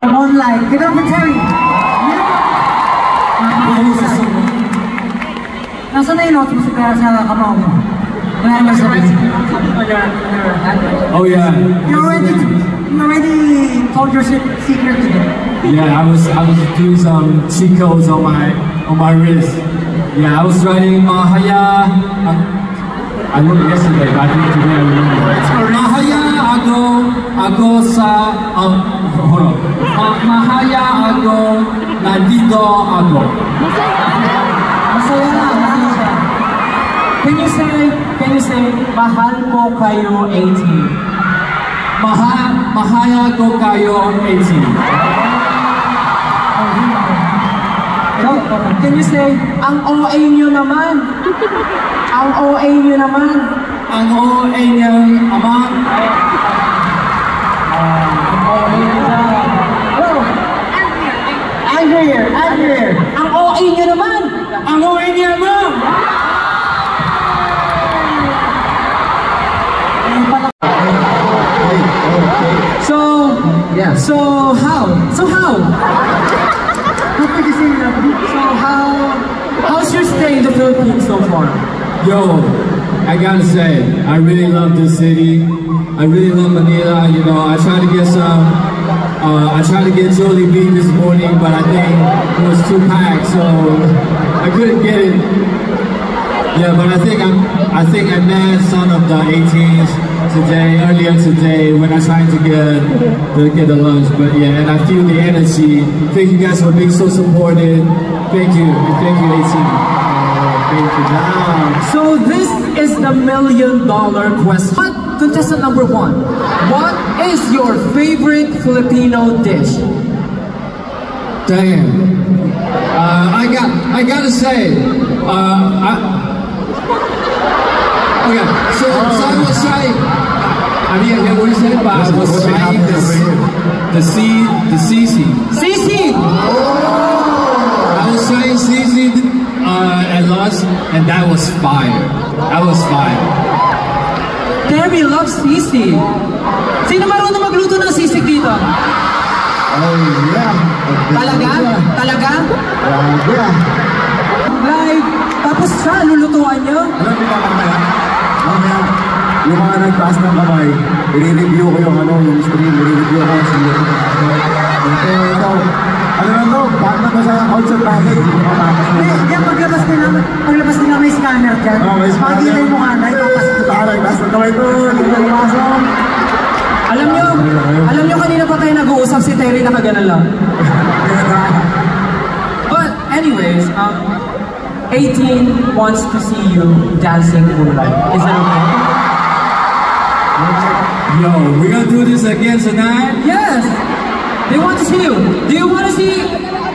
Online. Give it up for Terry. Nasaan na yung notes mo sa kamao mo? Oh yeah. You already told your secret today. Yeah, I was doing some cheat codes on my wrist. Yeah, I was writing Mahaya. I wrote it yesterday, but I think today I remember. Mahaya ako sa hold on. Mahaya ako nandito ako. Masaya na. Can you say mahal ko kayo 18? Mahaya ko kayo 18. Can you say, ang OA nyo naman? Ang OA nyo naman? Ang OA nyo naman? Angrier. Ang OA nyo naman? Ang OA nyo naman? So how? How's your stay in the Philippines so far? Yo, I gotta say, I really love this city. I really love Manila. You know, I tried to get Jollibee this morning, but I think it was too packed, so I couldn't get it. Yeah, but I think I met some of the 18s earlier today when I tried to get the lunch. But yeah, and I feel the energy. Thank you guys for being so supportive. Thank you 18. Thank you. So this is the $1 million question. Contestant number 1. What is your favorite Filipino dish? Damn. I gotta say, okay, so I was trying. I mean, what you said about I was trying the CC. CC. I was trying CC at lunch, and that was fire. Terry loves CC. Sino marunong magluto ng sisig dito? Oh yeah. Talaga? Yeah. Like, tapos siya, lulutuan niyo? Alam mo ba mamaya, yung mga nagtaas ng kamay, i-review ko yung stream, i-review ko yung stream. Ito, ano na to, back na to sa outside package, hindi ko matapos na. Yan, paglabas nila may scanner dyan. May scanner. Pakita yung mukha na, itapas dito. Nagtaas ng kamay to, hindi ko lumasok. Alam nyo kanina pa tayo nag-uusap, si Terry nakagana lang. But anyways, 18 wants to see you dancing moonlight. Is that okay? Yo, we're gonna do this again tonight? Yes! They want to see you. Do you want to see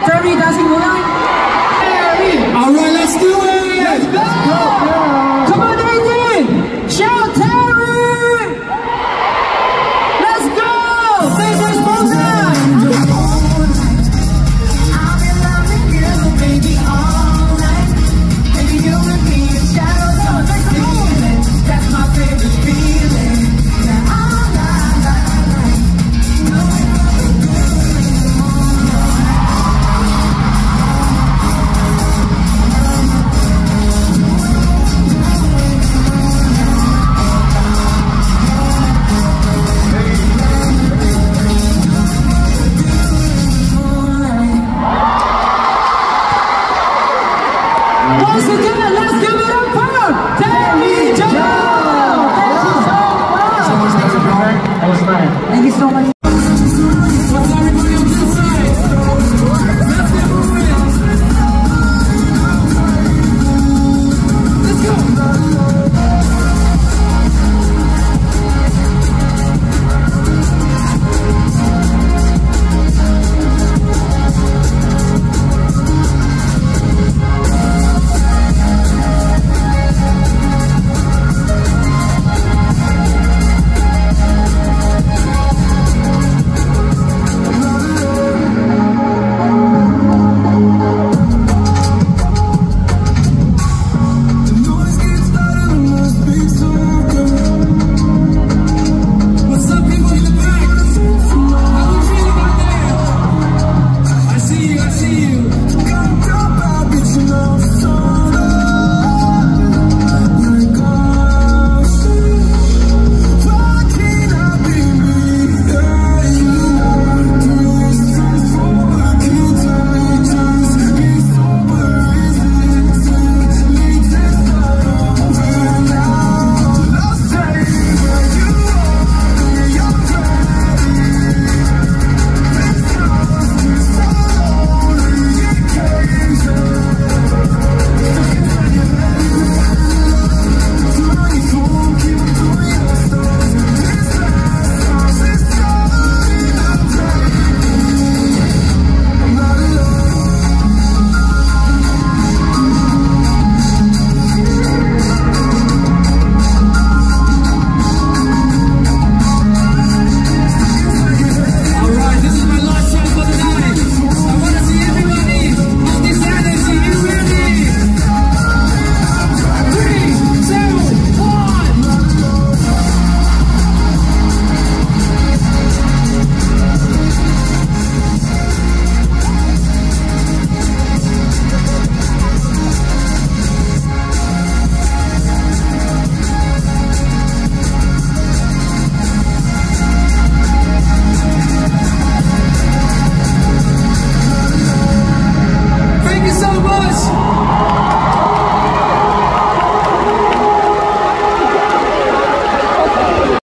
Terry dancing moonlight? Terry! Alright, let's do it! Let's go!